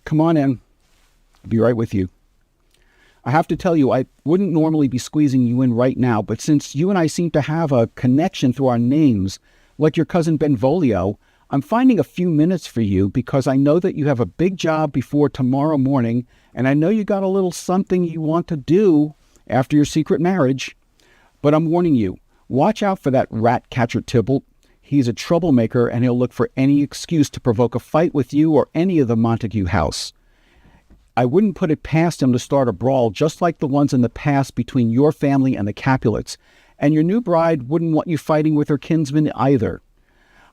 Come on in. I'll be right with you. I have to tell you, I wouldn't normally be squeezing you in right now, but since you and I seem to have a connection through our names, like your cousin Benvolio, I'm finding a few minutes for you because I know that you have a big job before tomorrow morning, and I know you got a little something you want to do after your secret marriage. But I'm warning you, watch out for that rat catcher Tybalt. He's a troublemaker, and he'll look for any excuse to provoke a fight with you or any of the Montague house. I wouldn't put it past him to start a brawl just like the ones in the past between your family and the Capulets, and your new bride wouldn't want you fighting with her kinsman either.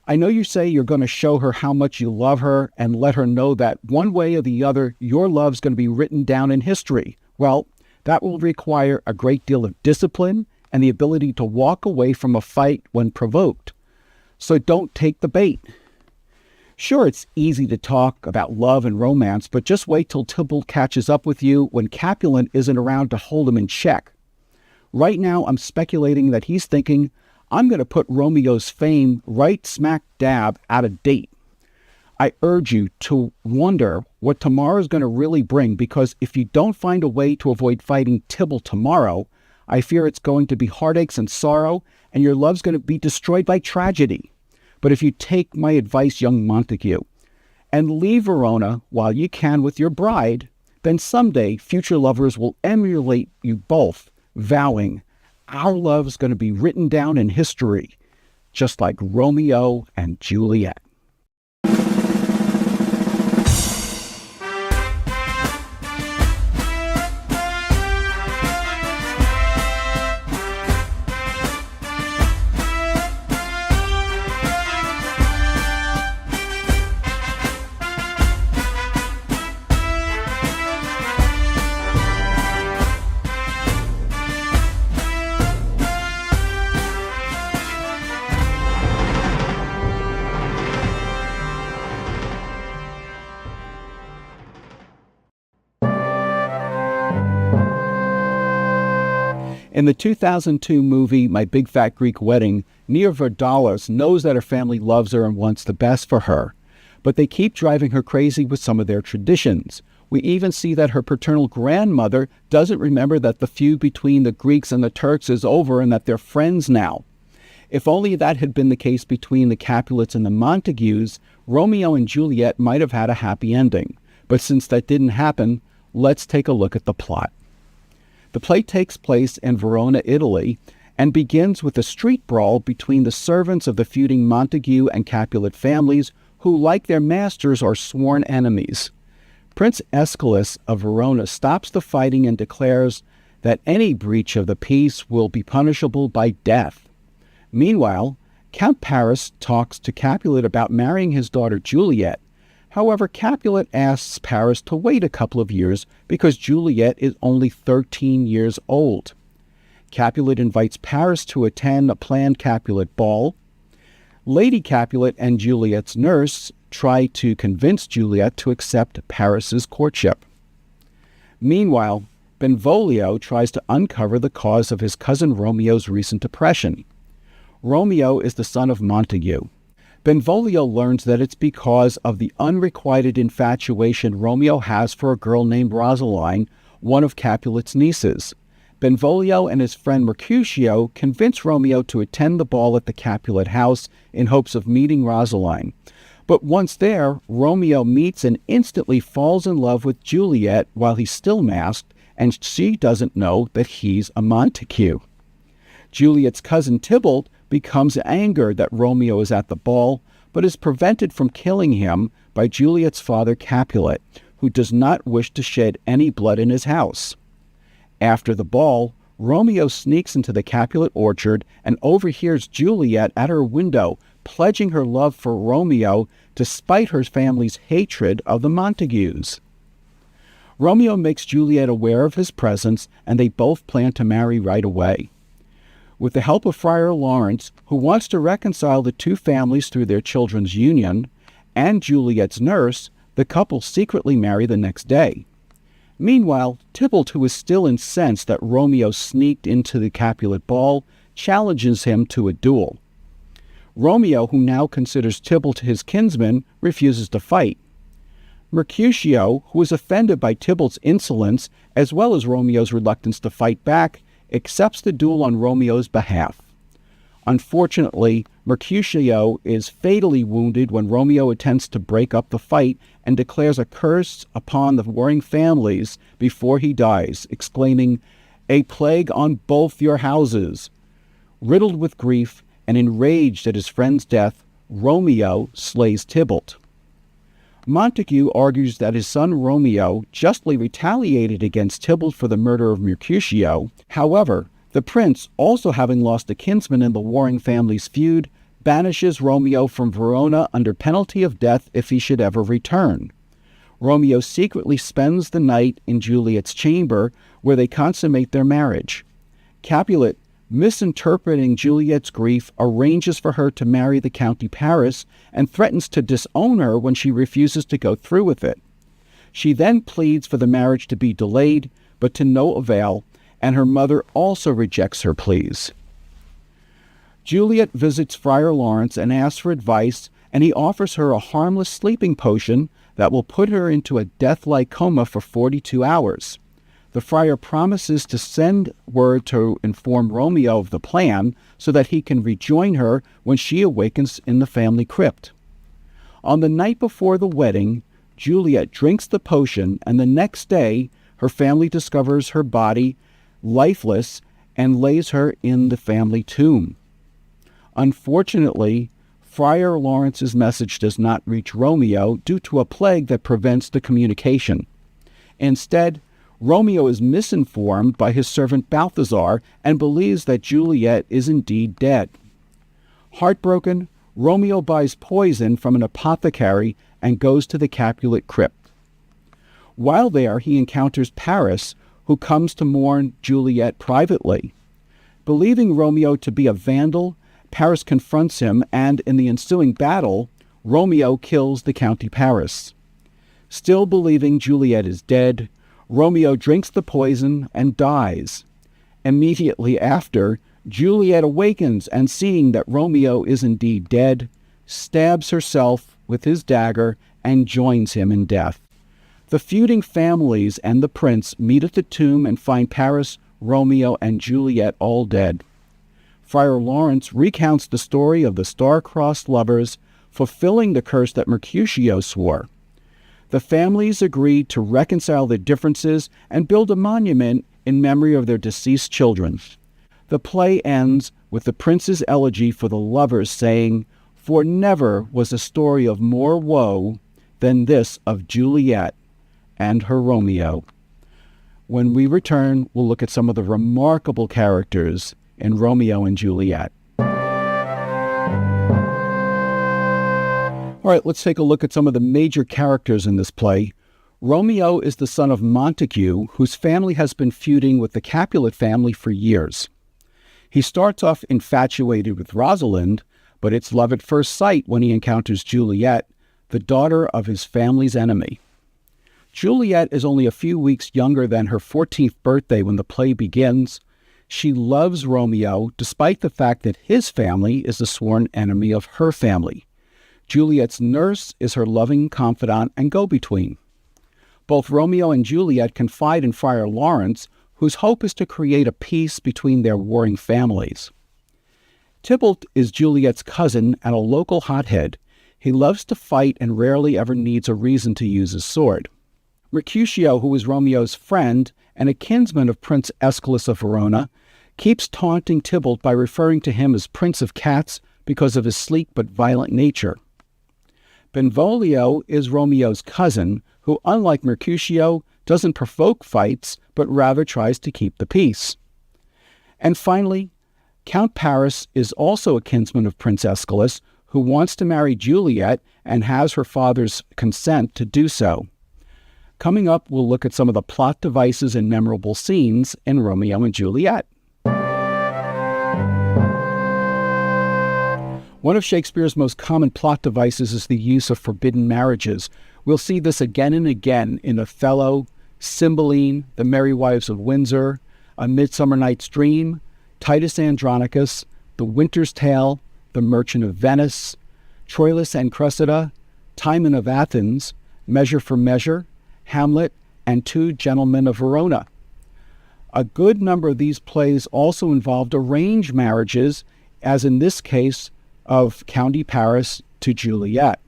I know you say you're going to show her how much you love her and let her know that one way or the other, your love's going to be written down in history. Well, that will require a great deal of discipline and the ability to walk away from a fight when provoked. So don't take the bait. Sure, it's easy to talk about love and romance, but just wait till Tybalt catches up with you when Capulet isn't around to hold him in check. Right now, I'm speculating that he's thinking, I'm going to put Romeo's fame right smack dab out of date. I urge you to wonder what tomorrow's going to really bring, because if you don't find a way to avoid fighting Tybalt tomorrow, I fear it's going to be heartaches and sorrow, and your love's going to be destroyed by tragedy. But if you take my advice, young Montague, and leave Verona while you can with your bride, then someday future lovers will emulate you both, vowing, our love's going to be written down in history, just like Romeo and Juliet. In the 2002 movie, My Big Fat Greek Wedding, Nia Vardalos knows that her family loves her and wants the best for her, but they keep driving her crazy with some of their traditions. We even see that her paternal grandmother doesn't remember that the feud between the Greeks and the Turks is over and that they're friends now. If only that had been the case between the Capulets and the Montagues, Romeo and Juliet might have had a happy ending. But since that didn't happen, let's take a look at the plot. The play takes place in Verona, Italy, and begins with a street brawl between the servants of the feuding Montague and Capulet families, who, like their masters, are sworn enemies. Prince Aeschylus of Verona stops the fighting and declares that any breach of the peace will be punishable by death. Meanwhile, Count Paris talks to Capulet about marrying his daughter Juliet. However, Capulet asks Paris to wait a couple of years because Juliet is only 13 years old. Capulet invites Paris to attend a planned Capulet ball. Lady Capulet and Juliet's nurse try to convince Juliet to accept Paris's courtship. Meanwhile, Benvolio tries to uncover the cause of his cousin Romeo's recent depression. Romeo is the son of Montague. Benvolio learns that it's because of the unrequited infatuation Romeo has for a girl named Rosaline, one of Capulet's nieces. Benvolio and his friend Mercutio convince Romeo to attend the ball at the Capulet house in hopes of meeting Rosaline. But once there, Romeo meets and instantly falls in love with Juliet while he's still masked, and she doesn't know that he's a Montague. Juliet's cousin Tybalt becomes angered that Romeo is at the ball, but is prevented from killing him by Juliet's father Capulet, who does not wish to shed any blood in his house. After the ball, Romeo sneaks into the Capulet orchard and overhears Juliet at her window pledging her love for Romeo despite her family's hatred of the Montagues. Romeo makes Juliet aware of his presence, and they both plan to marry right away. With the help of Friar Lawrence, who wants to reconcile the two families through their children's union, and Juliet's nurse, the couple secretly marry the next day. Meanwhile, Tybalt, who is still incensed that Romeo sneaked into the Capulet ball, challenges him to a duel. Romeo, who now considers Tybalt his kinsman, refuses to fight. Mercutio, who is offended by Tybalt's insolence as well as Romeo's reluctance to fight back, accepts the duel on Romeo's behalf. Unfortunately, Mercutio is fatally wounded when Romeo attempts to break up the fight and declares a curse upon the warring families before he dies, exclaiming, "A plague on both your houses." Riddled with grief and enraged at his friend's death, Romeo slays Tybalt. Montague argues that his son Romeo justly retaliated against Tybalt for the murder of Mercutio. However, the prince, also having lost a kinsman in the warring family's feud, banishes Romeo from Verona under penalty of death if he should ever return. Romeo secretly spends the night in Juliet's chamber, where they consummate their marriage. Capulet, misinterpreting Juliet's grief, arranges for her to marry the Count Paris and threatens to disown her when she refuses to go through with it. She then pleads for the marriage to be delayed, but to no avail, and her mother also rejects her pleas. Juliet visits Friar Lawrence and asks for advice, and he offers her a harmless sleeping potion that will put her into a death-like coma for 42 hours. The friar promises to send word to inform Romeo of the plan so that he can rejoin her when she awakens in the family crypt. On the night before the wedding, Juliet drinks the potion, and the next day her family discovers her body lifeless and lays her in the family tomb. Unfortunately, Friar Lawrence's message does not reach Romeo due to a plague that prevents the communication. Instead, Romeo is misinformed by his servant Balthazar and believes that Juliet is indeed dead. Heartbroken, Romeo buys poison from an apothecary and goes to the Capulet crypt. While there, he encounters Paris, who comes to mourn Juliet privately. Believing Romeo to be a vandal, Paris confronts him, and in the ensuing battle, Romeo kills the Count Paris. Still believing Juliet is dead, Romeo drinks the poison and dies. Immediately after, Juliet awakens and, seeing that Romeo is indeed dead, stabs herself with his dagger and joins him in death. The feuding families and the prince meet at the tomb and find Paris, Romeo, and Juliet all dead. Friar Lawrence recounts the story of the star-crossed lovers, fulfilling the curse that Mercutio swore. The families agreed to reconcile their differences and build a monument in memory of their deceased children. The play ends with the prince's elegy for the lovers saying, "For never was a story of more woe than this of Juliet and her Romeo." When we return, we'll look at some of the remarkable characters in Romeo and Juliet. All right, let's take a look at some of the major characters in this play. Romeo is the son of Montague, whose family has been feuding with the Capulet family for years. He starts off infatuated with Rosalind, but it's love at first sight when he encounters Juliet, the daughter of his family's enemy. Juliet is only a few weeks younger than her 14th birthday when the play begins. She loves Romeo, despite the fact that his family is the sworn enemy of her family. Juliet's nurse is her loving confidant and go-between. Both Romeo and Juliet confide in Friar Lawrence, whose hope is to create a peace between their warring families. Tybalt is Juliet's cousin and a local hothead. He loves to fight and rarely ever needs a reason to use his sword. Mercutio, who is Romeo's friend and a kinsman of Prince Aeschylus of Verona, keeps taunting Tybalt by referring to him as Prince of Cats because of his sleek but violent nature. Benvolio is Romeo's cousin, who, unlike Mercutio, doesn't provoke fights, but rather tries to keep the peace. And finally, Count Paris is also a kinsman of Prince Aeschylus, who wants to marry Juliet and has her father's consent to do so. Coming up, we'll look at some of the plot devices and memorable scenes in Romeo and Juliet. One of Shakespeare's most common plot devices is the use of forbidden marriages. We'll see this again and again in Othello, Cymbeline, The Merry Wives of Windsor, A Midsummer Night's Dream, Titus Andronicus, The Winter's Tale, The Merchant of Venice, Troilus and Cressida, Timon of Athens, Measure for Measure, Hamlet, and Two Gentlemen of Verona. A good number of these plays also involved arranged marriages, as in this case of County Paris to Juliet.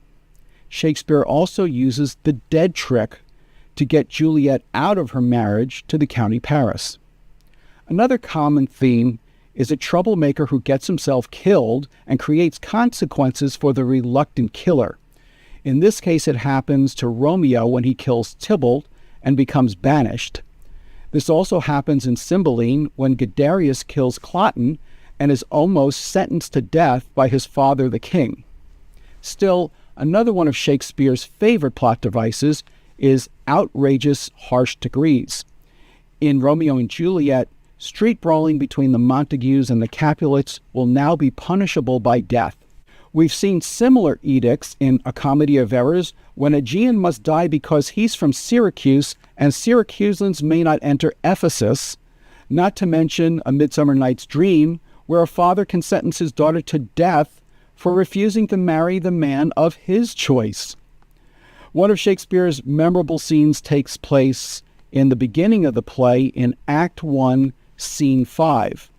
Shakespeare also uses the dead trick to get Juliet out of her marriage to the County Paris. Another common theme is a troublemaker who gets himself killed and creates consequences for the reluctant killer. In this case, it happens to Romeo when he kills Tybalt and becomes banished. This also happens in Cymbeline when Guiderius kills Cloten and is almost sentenced to death by his father, the king. Still, another one of Shakespeare's favorite plot devices is outrageous, harsh degrees. In Romeo and Juliet, street brawling between the Montagues and the Capulets will now be punishable by death. We've seen similar edicts in A Comedy of Errors when Aegeon must die because he's from Syracuse and Syracusans may not enter Ephesus, not to mention A Midsummer Night's Dream, where a father can sentence his daughter to death for refusing to marry the man of his choice. One of Shakespeare's memorable scenes takes place in the beginning of the play in Act 1, Scene 5.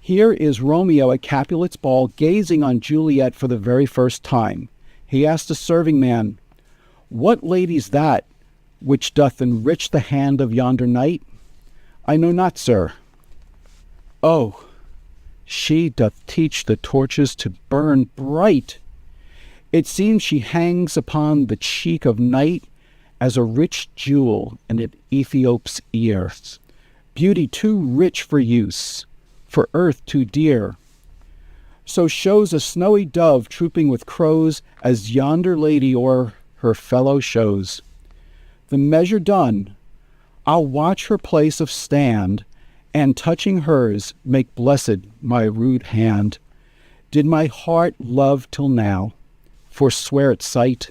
Here is Romeo at Capulet's ball gazing on Juliet for the very first time. He asked a serving man, "What lady's that which doth enrich the hand of yonder knight?" "I know not, sir." "Oh, she doth teach the torches to burn bright. It seems she hangs upon the cheek of night as a rich jewel in an Ethiop's ear. Beauty too rich for use, for earth too dear. So shows a snowy dove trooping with crows as yonder lady o'er her fellow shows. The measure done, I'll watch her place of stand, and touching hers make blessed my rude hand. Did my heart love till now, forswear its sight,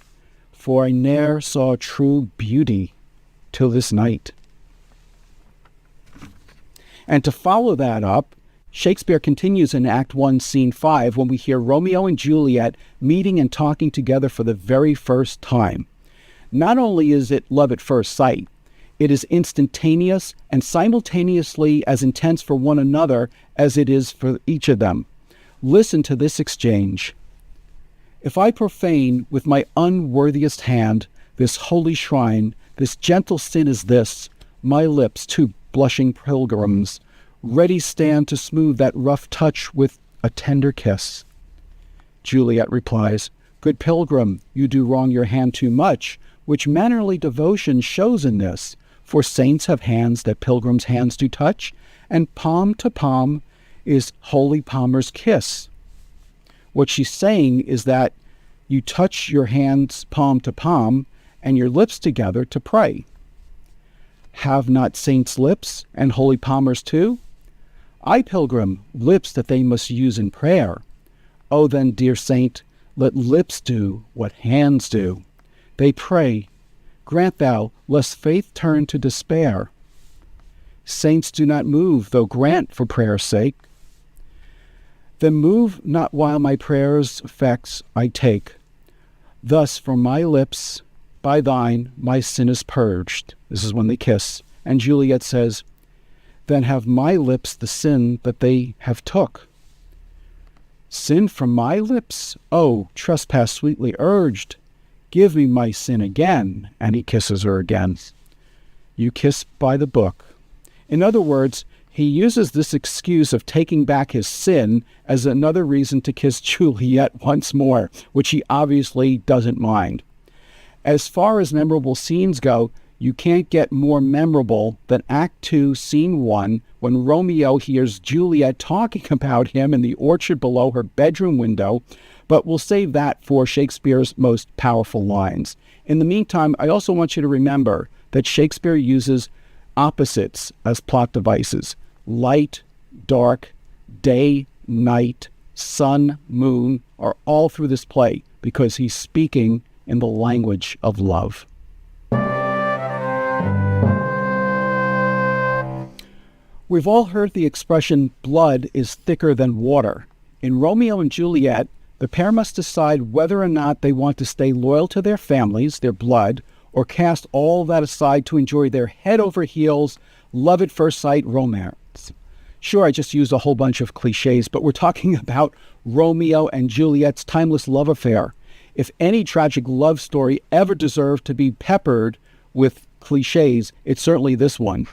for I ne'er saw true beauty till this night. And to follow that up, Shakespeare continues in Act 1, Scene 5, when we hear Romeo and Juliet meeting and talking together for the very first time. Not only is it love at first sight, it is instantaneous and simultaneously as intense for one another as it is for each of them. Listen to this exchange. "If I profane with my unworthiest hand this holy shrine, this gentle sin is this, my lips, two blushing pilgrims, ready stand to smooth that rough touch with a tender kiss." Juliet replies, "Good pilgrim, you do wrong your hand too much, which mannerly devotion shows in this. For saints have hands that pilgrims' hands do touch, and palm to palm is holy palmer's kiss." What she's saying is that you touch your hands palm to palm and your lips together to pray. Have not saints lips, and holy palmers too? I, pilgrim, lips that they must use in prayer. Oh, then, dear saint, let lips do what hands do. They pray, grant thou, lest faith turn to despair. Saints do not move, though grant for prayer's sake. Then move not while my prayer's effects I take. Thus from my lips, by thine, my sin is purged. This is when they kiss. And Juliet says, then have my lips the sin that they have took. Sin from my lips? Oh, trespass sweetly urged. Give me my sin again. And he kisses her again. You kiss by the book. In other words, he uses this excuse of taking back his sin as another reason to kiss Juliet once more, which he obviously doesn't mind. As far as memorable scenes go, you can't get more memorable than Act 2, Scene 1, when Romeo hears Juliet talking about him in the orchard below her bedroom window, but we'll save that for Shakespeare's most powerful lines. In the meantime, I also want you to remember that Shakespeare uses opposites as plot devices. Light, dark, day, night, sun, moon are all through this play because he's speaking in the language of love. We've all heard the expression, blood is thicker than water. In Romeo and Juliet, the pair must decide whether or not they want to stay loyal to their families, their blood, or cast all that aside to enjoy their head over heels, love at first sight romance. Sure, I just used a whole bunch of cliches, but we're talking about Romeo and Juliet's timeless love affair. If any tragic love story ever deserved to be peppered with cliches, it's certainly this one.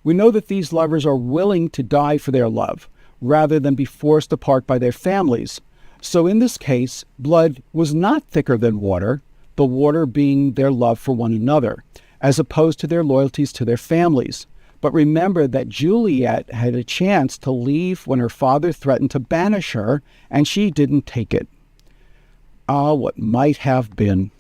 We know that these lovers are willing to die for their love, rather than be forced apart by their families. So in this case, blood was not thicker than water, the water being their love for one another, as opposed to their loyalties to their families. But remember that Juliet had a chance to leave when her father threatened to banish her, and she didn't take it. Ah, what might have been.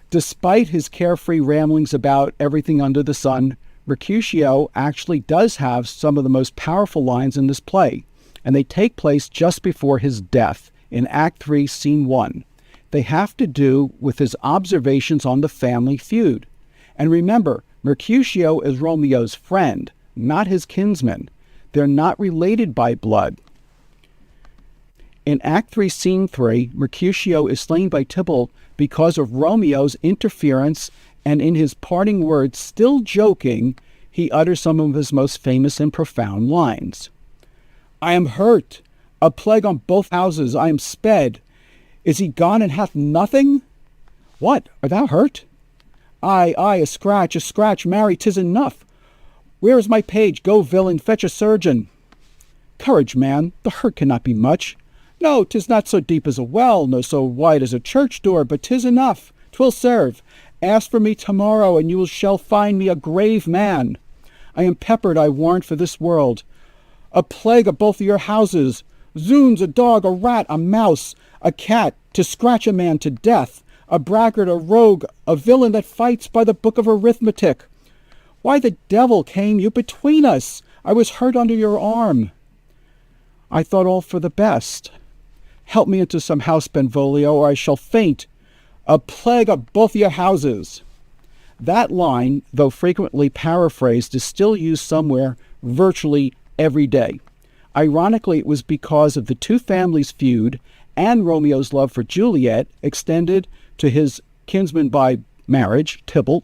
Despite his carefree ramblings about everything under the sun, Mercutio actually does have some of the most powerful lines in this play, and they take place just before his death in Act 3, Scene 1. They have to do with his observations on the family feud. And remember, Mercutio is Romeo's friend, not his kinsman. They're not related by blood. In Act 3, Scene 3, Mercutio is slain by Tybalt because of Romeo's interference, and in his parting words, still joking, he utters some of his most famous and profound lines. I am hurt, a plague on both houses, I am sped. Is he gone and hath nothing? What, art thou hurt? Ay, a scratch, marry, 'tis enough. Where is my page? Go, villain, fetch a surgeon. Courage, man, the hurt cannot be much. No, 'tis not so deep as a well, nor so wide as a church door, but 'tis enough, 'twill serve. Ask for me tomorrow, and you shall find me a grave man. I am peppered, I warrant, for this world. A plague of both of your houses. Zoons, a dog, a rat, a mouse, a cat, to scratch a man to death. A braggart, a rogue, a villain that fights by the book of arithmetic. Why the devil came you between us? I was hurt under your arm. I thought all for the best. Help me into some house, Benvolio, or I shall faint. A plague of both your houses. That line, though frequently paraphrased, is still used somewhere virtually every day. Ironically, it was because of the two families' feud and Romeo's love for Juliet, extended to his kinsman by marriage, Tybalt,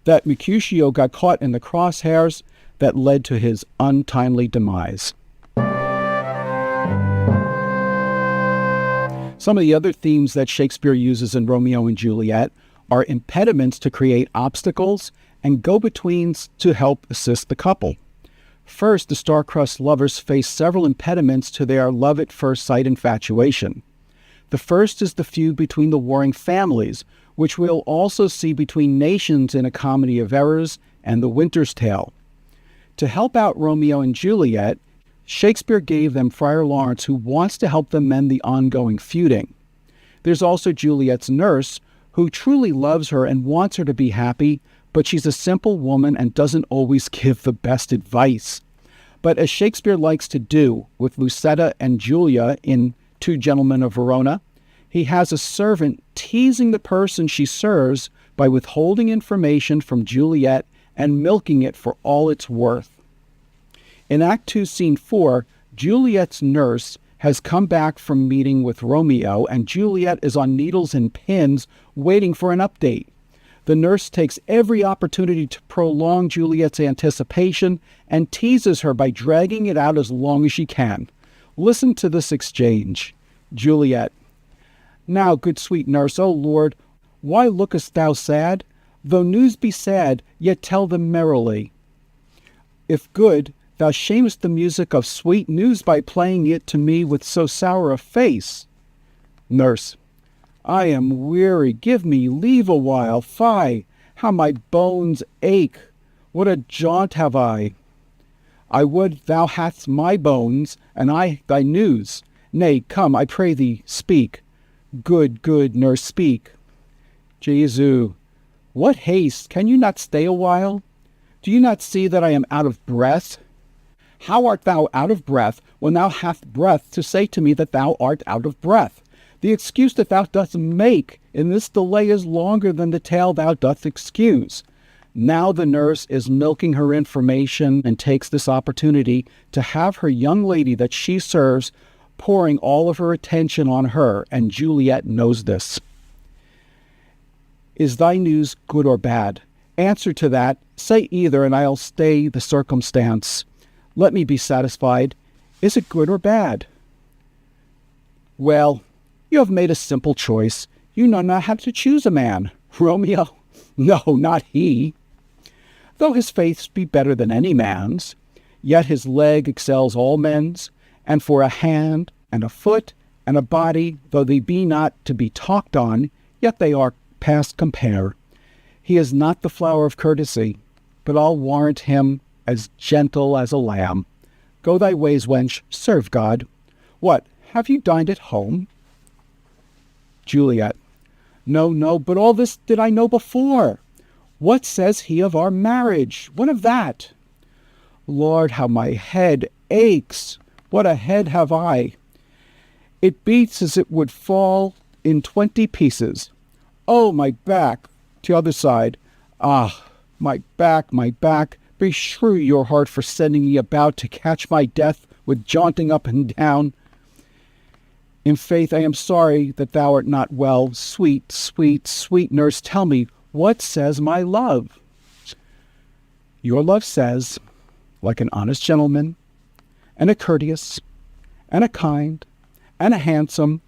that Mercutio got caught in the crosshairs that led to his untimely demise. Some of the other themes that Shakespeare uses in Romeo and Juliet are impediments to create obstacles and go-betweens to help assist the couple. First, the star-crossed lovers face several impediments to their love-at-first-sight infatuation. The first is the feud between the warring families, which we'll also see between nations in A Comedy of Errors and The Winter's Tale. To help out Romeo and Juliet, Shakespeare gave them Friar Lawrence, who wants to help them mend the ongoing feuding. There's also Juliet's nurse, who truly loves her and wants her to be happy, but she's a simple woman and doesn't always give the best advice. But as Shakespeare likes to do with Lucetta and Julia in Two Gentlemen of Verona, he has a servant teasing the person she serves by withholding information from Juliet and milking it for all it's worth. In Act 2, Scene 4, Juliet's nurse has come back from meeting with Romeo, and Juliet is on needles and pins waiting for an update. The nurse takes every opportunity to prolong Juliet's anticipation and teases her by dragging it out as long as she can. Listen to this exchange. Juliet: Now, good sweet nurse, O Lord, why lookest thou sad? Though news be sad, yet tell them merrily. If good, thou shamest the music of sweet news by playing it to me with so sour a face. Nurse: I am weary, give me leave a while. Fie, how my bones ache! What a jaunt have I! I would thou hadst my bones, and I thy news. Nay, come, I pray thee, speak. Good nurse, speak. Jesu, what haste! Can you not stay a while? Do you not see that I am out of breath? How art thou out of breath, when thou hast breath to say to me that thou art out of breath? The excuse that thou dost make in this delay is longer than the tale thou dost excuse. Now the nurse is milking her information and takes this opportunity to have her young lady that she serves pouring all of her attention on her, and Juliet knows this. Is thy news good or bad? Answer to that, say either, and I'll stay the circumstance. Let me be satisfied. Is it good or bad? Well, you have made a simple choice. You know not how to choose a man. Romeo? No, not he. Though his faith be better than any man's, yet his leg excels all men's, and for a hand, and a foot, and a body, though they be not to be talked on, yet they are past compare. He is not the flower of courtesy, but I'll warrant him as gentle as a lamb. Go thy ways, wench, serve God. What, have you dined at home? Juliet. No, but all this did I know before. What says he of our marriage? What of that? Lord, how my head aches. What a head have I. It beats as it would fall in 20 pieces. Oh, my back. To the other side. Ah, my back. Beshrew your heart for sending me about to catch my death with jaunting up and down. In faith, I am sorry that thou art not well. Sweet, sweet, sweet nurse, tell me, what says my love? Your love says, like an honest gentleman, and a courteous, and a kind, and a handsome,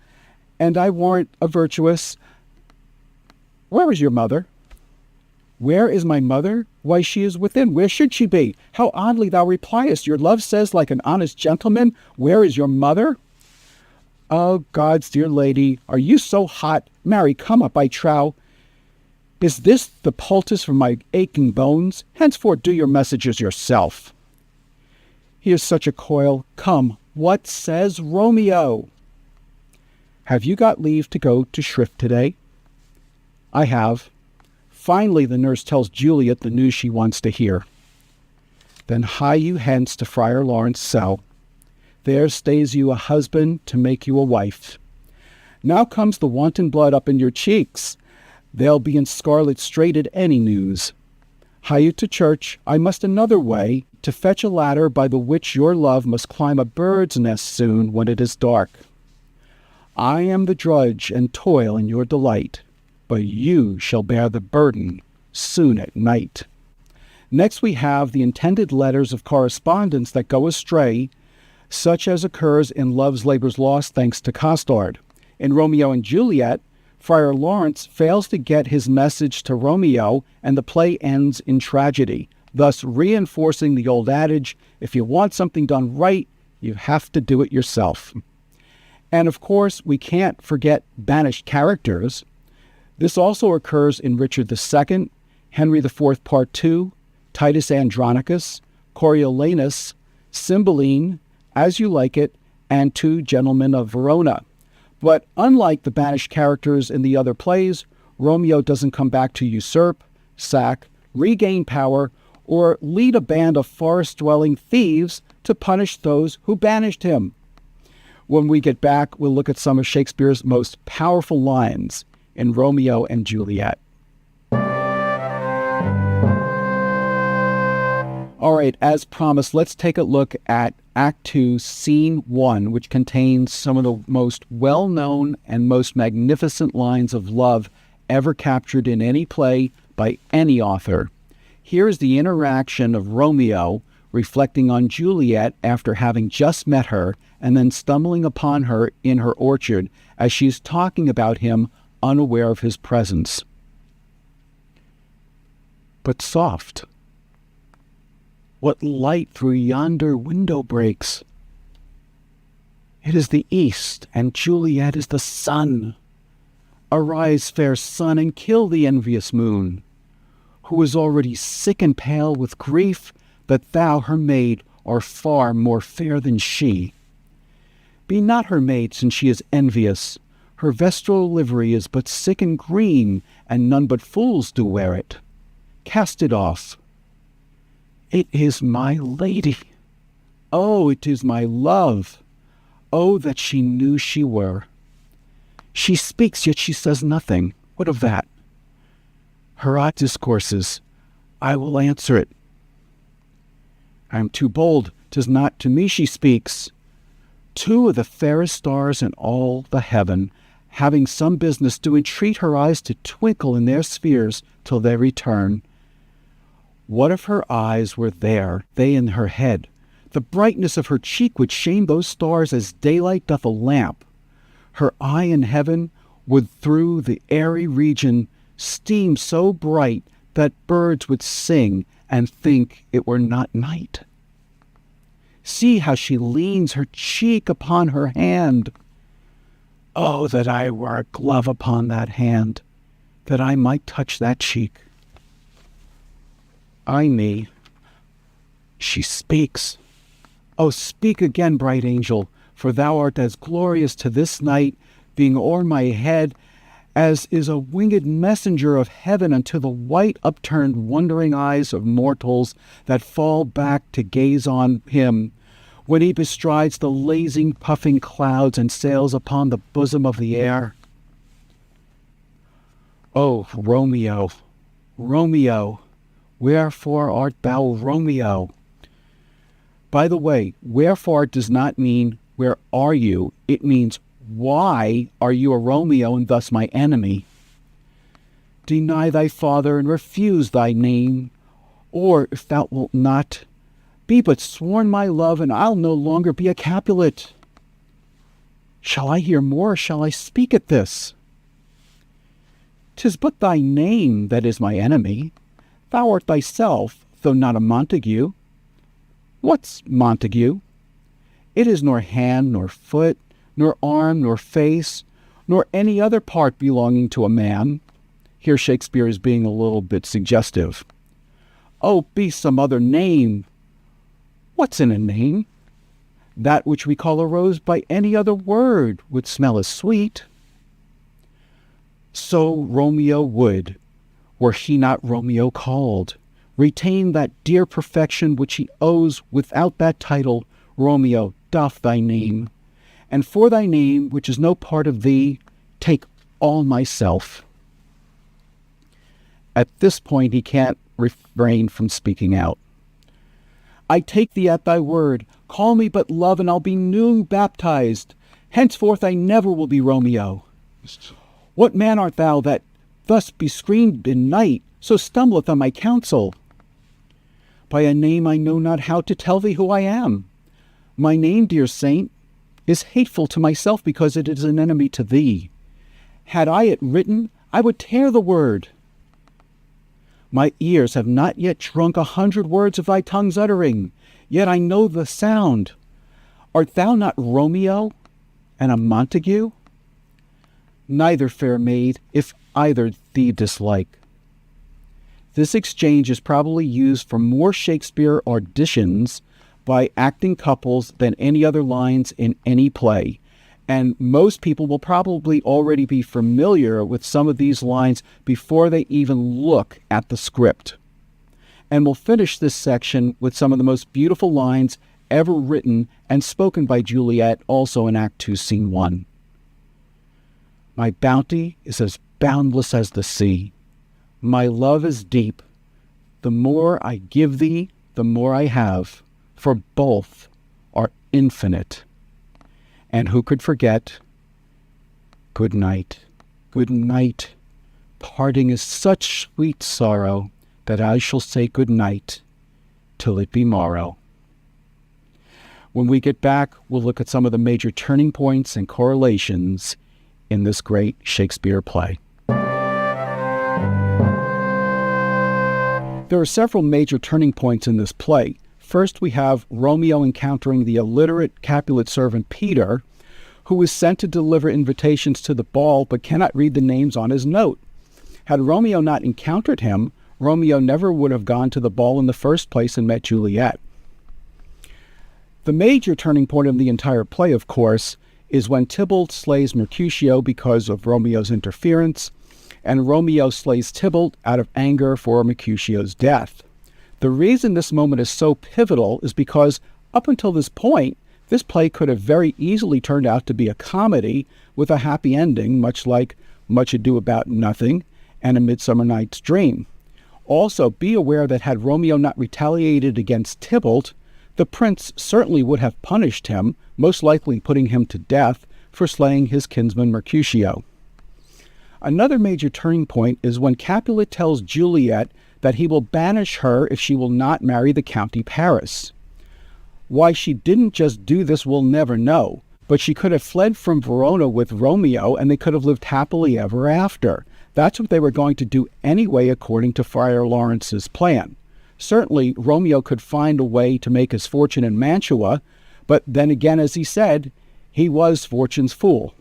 and I warrant a virtuous. Where is your mother? Where is my mother? Why, she is within. Where should she be? How oddly thou repliest. Your love says, like an honest gentleman, where is your mother? Oh, God's dear lady, are you so hot? Marry, come up, I trow. Is this the poultice for my aching bones? Henceforth do your messages yourself. Here's such a coil. Come, what says Romeo? Have you got leave to go to shrift today? I have. Finally, the nurse tells Juliet the news she wants to hear. Then hie you hence to Friar Lawrence's cell. There stays you a husband to make you a wife. Now comes the wanton blood up in your cheeks. They'll be in scarlet straight at any news. Hie you to church. I must another way, to fetch a ladder by the which your love must climb a bird's nest soon when it is dark. I am the drudge and toil in your delight, but you shall bear the burden soon at night. Next we have the intended letters of correspondence that go astray, such as occurs in Love's Labour's Lost thanks to Costard. In Romeo and Juliet, Friar Lawrence fails to get his message to Romeo, and the play ends in tragedy, thus reinforcing the old adage, if you want something done right, you have to do it yourself. And of course, we can't forget banished characters. This also occurs in Richard II, Henry IV Part 2, Titus Andronicus, Coriolanus, Cymbeline, As You Like It, and Two Gentlemen of Verona. But unlike the banished characters in the other plays, Romeo doesn't come back to usurp, sack, regain power, or lead a band of forest-dwelling thieves to punish those who banished him. When we get back, we'll look at some of Shakespeare's most powerful lines in Romeo and Juliet. All right, as promised, let's take a look at Act 2, Scene 1, which contains some of the most well-known and most magnificent lines of love ever captured in any play by any author. Here is the interaction of Romeo reflecting on Juliet after having just met her and then stumbling upon her in her orchard as she's talking about him, unaware of his presence. But soft. What light through yonder window breaks? It is the east, and Juliet is the sun. Arise, fair sun, and kill the envious moon, who is already sick and pale with grief that thou, her maid, art far more fair than she. Be not her maid, since she is envious. Her vestal livery is but sick and green, and none but fools do wear it. Cast it off. It is my lady. Oh, it is my love. Oh, that she knew she were. She speaks, yet she says nothing. What of that? Her eye discourses. I will answer it. I am too bold. 'Tis not to me she speaks. Two of the fairest stars in all the heaven having some business, do entreat her eyes to twinkle in their spheres till they return. What if her eyes were there, they in her head? The brightness of her cheek would shame those stars as daylight doth a lamp. Her eye in heaven would through the airy region steam so bright that birds would sing and think it were not night. See how she leans her cheek upon her hand. Oh, that I were a glove upon that hand, that I might touch that cheek. Ay me, she speaks. Oh, speak again, bright angel, for thou art as glorious to this night, being o'er my head, as is a winged messenger of heaven unto the white upturned wondering eyes of mortals that fall back to gaze on him, when he bestrides the lazing, puffing clouds and sails upon the bosom of the air. Oh, Romeo, Romeo, wherefore art thou Romeo? By the way, wherefore does not mean where are you? It means why are you a Romeo and thus my enemy? Deny thy father and refuse thy name, or if thou wilt not, be but sworn my love, and I'll no longer be a Capulet. Shall I hear more, or shall I speak at this? 'Tis but thy name that is my enemy. Thou art thyself, though not a Montague. What's Montague? It is nor hand, nor foot, nor arm, nor face, nor any other part belonging to a man. Here Shakespeare is being a little bit suggestive. Oh, be some other name. What's in a name? That which we call a rose by any other word would smell as sweet. So Romeo would, were he not Romeo called, retain that dear perfection which he owes without that title. Romeo, doff thy name, and for thy name, which is no part of thee, take all myself. At this point he can't refrain from speaking out. I take thee at thy word. Call me but love, and I'll be new baptized. Henceforth I never will be Romeo. What man art thou that thus bescreened in night, so stumbleth on my counsel? By a name I know not how to tell thee who I am. My name, dear saint, is hateful to myself because it is an enemy to thee. Had I it written, I would tear the word. My ears have not yet drunk 100 words of thy tongue's uttering, yet I know the sound. Art thou not Romeo and a Montague? Neither, fair maid, if either thee dislike. This exchange is probably used for more Shakespeare auditions by acting couples than any other lines in any play. And most people will probably already be familiar with some of these lines before they even look at the script. And we'll finish this section with some of the most beautiful lines ever written and spoken by Juliet, also in Act 2, Scene 1. My bounty is as boundless as the sea. My love is deep. The more I give thee, the more I have, for both are infinite. And who could forget? Good night, good night. Parting is such sweet sorrow that I shall say good night till it be morrow. When we get back, we'll look at some of the major turning points and correlations in this great Shakespeare play. There are several major turning points in this play. First, we have Romeo encountering the illiterate Capulet servant Peter, who is sent to deliver invitations to the ball but cannot read the names on his note. Had Romeo not encountered him, Romeo never would have gone to the ball in the first place and met Juliet. The major turning point of the entire play, of course, is when Tybalt slays Mercutio because of Romeo's interference, and Romeo slays Tybalt out of anger for Mercutio's death. The reason this moment is so pivotal is because up until this point, this play could have very easily turned out to be a comedy with a happy ending, much like Much Ado About Nothing and A Midsummer Night's Dream. Also, be aware that had Romeo not retaliated against Tybalt, the prince certainly would have punished him, most likely putting him to death for slaying his kinsman Mercutio. Another major turning point is when Capulet tells Juliet that he will banish her if she will not marry the County Paris. Why she didn't just do this we'll never know, but she could have fled from Verona with Romeo and they could have lived happily ever after. That's what they were going to do anyway, according to Friar Lawrence's plan. Certainly, Romeo could find a way to make his fortune in Mantua, but then again, as he said, he was fortune's fool.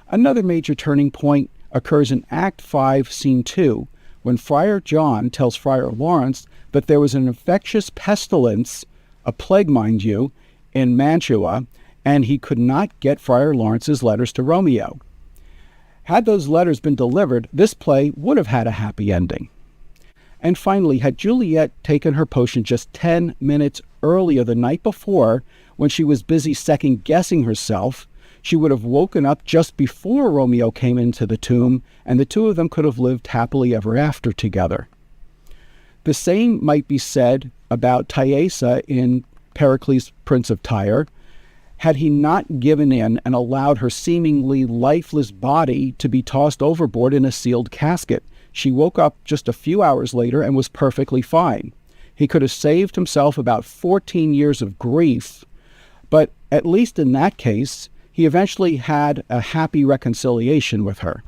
Another major turning point occurs in Act 5, Scene 2, when Friar John tells Friar Lawrence that there was an infectious pestilence, a plague, mind you, in Mantua, and he could not get Friar Lawrence's letters to Romeo. Had those letters been delivered, this play would have had a happy ending. And finally, had Juliet taken her potion just 10 minutes earlier the night before, when she was busy second-guessing herself, she would have woken up just before Romeo came into the tomb, and the two of them could have lived happily ever after together. The same might be said about Thaisa in Pericles, Prince of Tyre. Had he not given in and allowed her seemingly lifeless body to be tossed overboard in a sealed casket, she woke up just a few hours later and was perfectly fine. He could have saved himself about 14 years of grief, but at least in that case, he eventually had a happy reconciliation with her.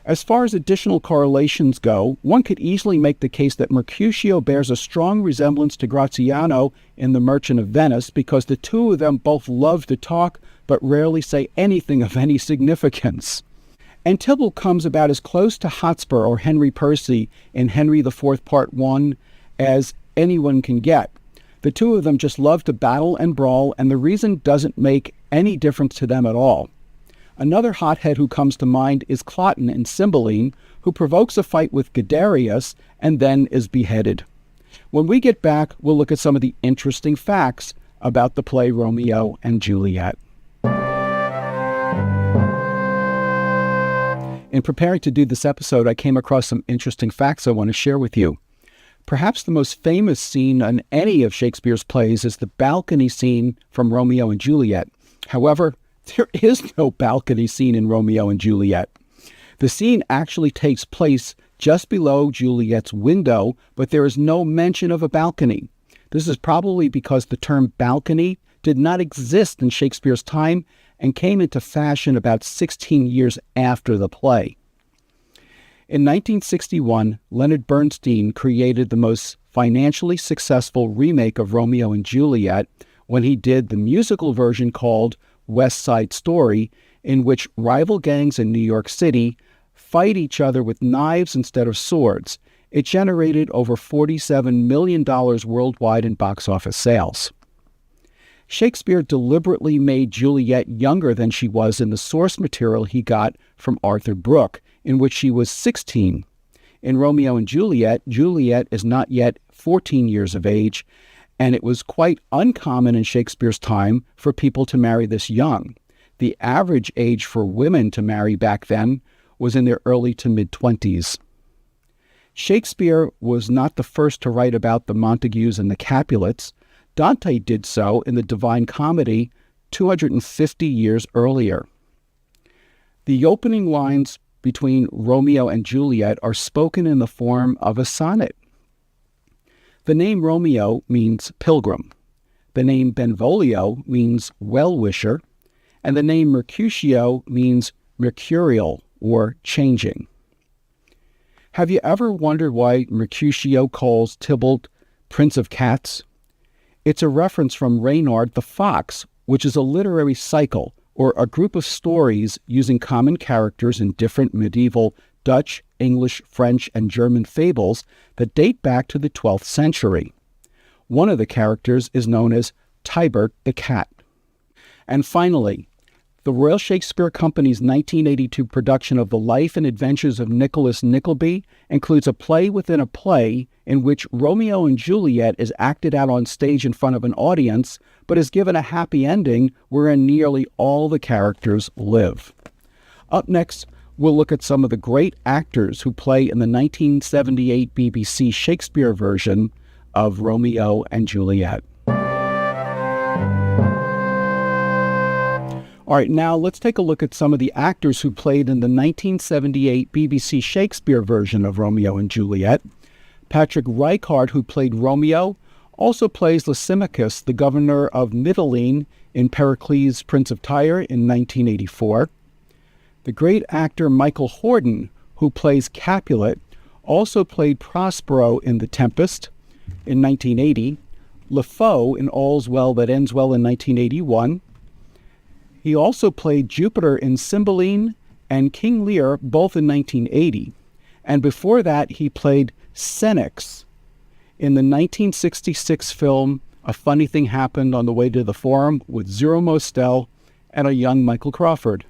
As far as additional correlations go, one could easily make the case that Mercutio bears a strong resemblance to Graziano in The Merchant of Venice because the two of them both love to talk but rarely say anything of any significance. And Tybalt comes about as close to Hotspur or Henry Percy in Henry IV Part 1 as anyone can get. The two of them just love to battle and brawl, and the reason doesn't make any difference to them at all. Another hothead who comes to mind is Cloten in Cymbeline, who provokes a fight with Guiderius and then is beheaded. When we get back, we'll look at some of the interesting facts about the play Romeo and Juliet. In preparing to do this episode, I came across some interesting facts I want to share with you. Perhaps the most famous scene in any of Shakespeare's plays is the balcony scene from Romeo and Juliet. However, there is no balcony scene in Romeo and Juliet. The scene actually takes place just below Juliet's window, but there is no mention of a balcony. This is probably because the term balcony did not exist in Shakespeare's time and came into fashion about 16 years after the play. In 1961, Leonard Bernstein created the most financially successful remake of Romeo and Juliet when he did the musical version called West Side Story, in which rival gangs in New York City fight each other with knives instead of swords. It generated over $47 million worldwide in box office sales. Shakespeare deliberately made Juliet younger than she was in the source material he got from Arthur Brooke, in which she was 16. In Romeo and Juliet, Juliet is not yet 14 years of age, and it was quite uncommon in Shakespeare's time for people to marry this young. The average age for women to marry back then was in their early to mid-20s. Shakespeare was not the first to write about the Montagues and the Capulets. Dante did so in the Divine Comedy 250 years earlier. The opening lines between Romeo and Juliet are spoken in the form of a sonnet. The name Romeo means pilgrim. The name Benvolio means well-wisher. And the name Mercutio means mercurial or changing. Have you ever wondered why Mercutio calls Tybalt Prince of Cats? It's a reference from Reynard the Fox, which is a literary cycle or a group of stories using common characters in different medieval Dutch, English, French, and German fables that date back to the 12th century. One of the characters is known as Tybert the Cat. And finally, the Royal Shakespeare Company's 1982 production of The Life and Adventures of Nicholas Nickleby includes a play within a play in which Romeo and Juliet is acted out on stage in front of an audience, but is given a happy ending wherein nearly all the characters live. Up next, we'll look at some of the great actors who play in the 1978 BBC Shakespeare version of Romeo and Juliet. All right, now let's take a look at some of the actors who played in the 1978 BBC Shakespeare version of Romeo and Juliet. Patrick Reichard, who played Romeo, also plays Lysimachus, the governor of Mytilene, in Pericles, Prince of Tyre in 1984. The great actor Michael Hordern, who plays Capulet, also played Prospero in The Tempest in 1980, LeFou in All's Well That Ends Well in 1981. He also played Jupiter in Cymbeline and King Lear, both in 1980. And before that, he played Senex in the 1966 film A Funny Thing Happened on the Way to the Forum with Zero Mostel and a young Michael Crawford.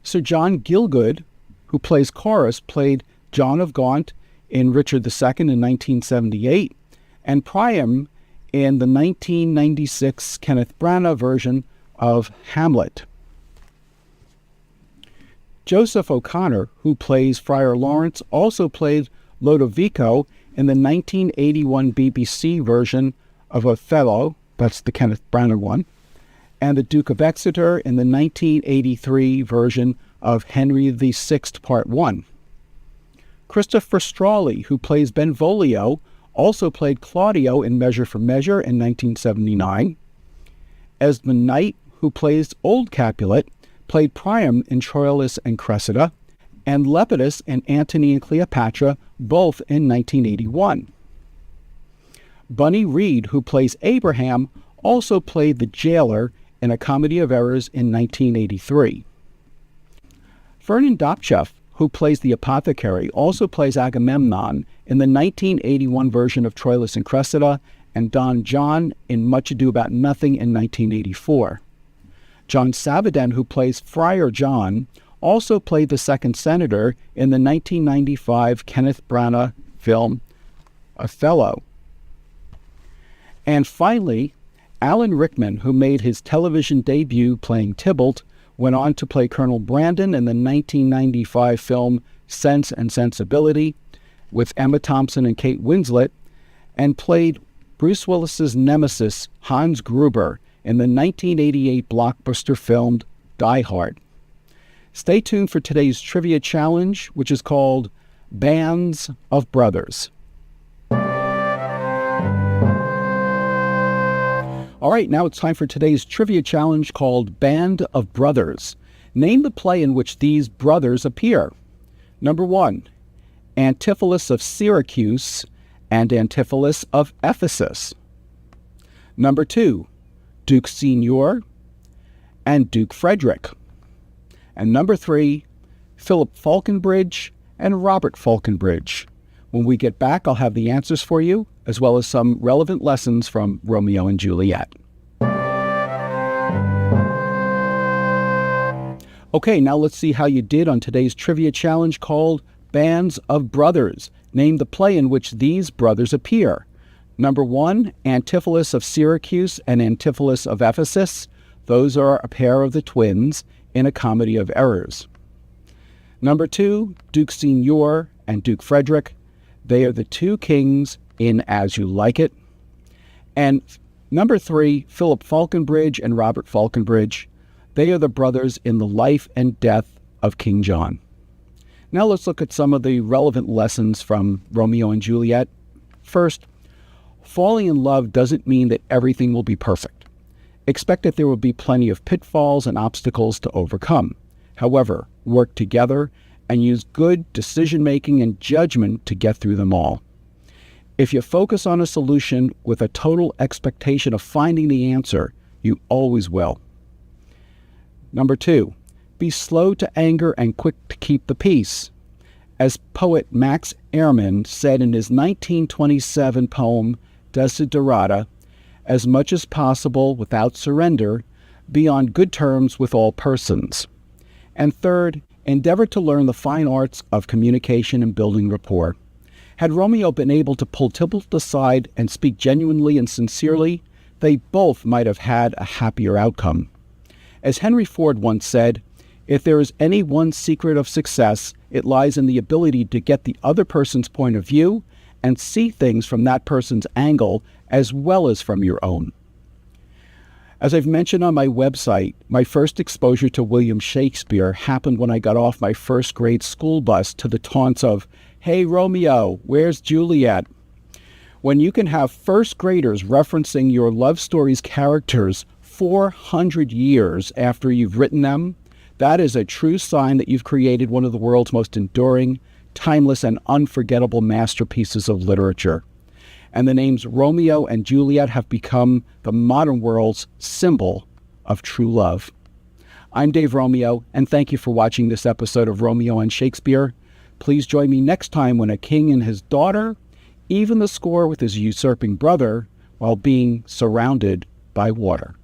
Sir John Gielgud, who plays Chorus, played John of Gaunt in Richard II in 1978, and Priam in the 1996 Kenneth Branagh version of Hamlet. Joseph O'Connor, who plays Friar Lawrence, also played Lodovico in the 1981 BBC version of Othello, that's the Kenneth Branagh one, and the Duke of Exeter in the 1983 version of Henry VI Part 1. Christopher Strawley, who plays Benvolio, also played Claudio in Measure for Measure in 1979. Esmond Knight, who plays Old Capulet, played Priam in Troilus and Cressida, and Lepidus in Antony and Cleopatra, both in 1981. Bunny Reed, who plays Abraham, also played the jailer in A Comedy of Errors in 1983. Fernan Dobchev, who plays the apothecary, also plays Agamemnon in the 1981 version of Troilus and Cressida, and Don John in Much Ado About Nothing in 1984. John Savaden, who plays Friar John, also played the second senator in the 1995 Kenneth Branagh film Othello. And finally, Alan Rickman, who made his television debut playing Tybalt, went on to play Colonel Brandon in the 1995 film Sense and Sensibility with Emma Thompson and Kate Winslet, and played Bruce Willis's nemesis, Hans Gruber, in the 1988 blockbuster film Die Hard. Stay tuned for today's trivia challenge, which is called Bands of Brothers. All right, now it's time for today's trivia challenge called Band of Brothers. Name the play in which these brothers appear. Number 1, Antipholus of Syracuse and Antipholus of Ephesus. Number 2, Duke Senior and Duke Frederick. And number 3, Philip Falconbridge and Robert Falconbridge. When we get back, I'll have the answers for you, as well as some relevant lessons from Romeo and Juliet. Okay, now let's see how you did on today's trivia challenge called Bands of Brothers. Name the play in which these brothers appear. Number 1, Antipholus of Syracuse and Antipholus of Ephesus. Those are a pair of the twins in A Comedy of Errors. Number 2, Duke Senior and Duke Frederick. They are the two kings in As You Like It. And number 3, Philip Falconbridge and Robert Falconbridge. They are the brothers in The Life and Death of King John. Now let's look at some of the relevant lessons from Romeo and Juliet. First, falling in love doesn't mean that everything will be perfect. Expect that there will be plenty of pitfalls and obstacles to overcome. However, work together and use good decision-making and judgment to get through them all. If you focus on a solution with a total expectation of finding the answer, you always will. Number 2, be slow to anger and quick to keep the peace. As poet Max Ehrmann said in his 1927 poem Desiderata, as much as possible without surrender, be on good terms with all persons. And third, endeavor to learn the fine arts of communication and building rapport. Had Romeo been able to pull Tybalt aside and speak genuinely and sincerely, they both might have had a happier outcome. As Henry Ford once said, if there is any one secret of success, it lies in the ability to get the other person's point of view and see things from that person's angle as well as from your own. As I've mentioned on my website, my first exposure to William Shakespeare happened when I got off my first grade school bus to the taunts of, "Hey Romeo, where's Juliet?" When you can have first graders referencing your love story's characters 400 years after you've written them, that is a true sign that you've created one of the world's most enduring, timeless, and unforgettable masterpieces of literature. And the names Romeo and Juliet have become the modern world's symbol of true love. I'm Dave Romeo, and thank you for watching this episode of Romeo and Shakespeare. Please join me next time when a king and his daughter even the score with his usurping brother while being surrounded by water.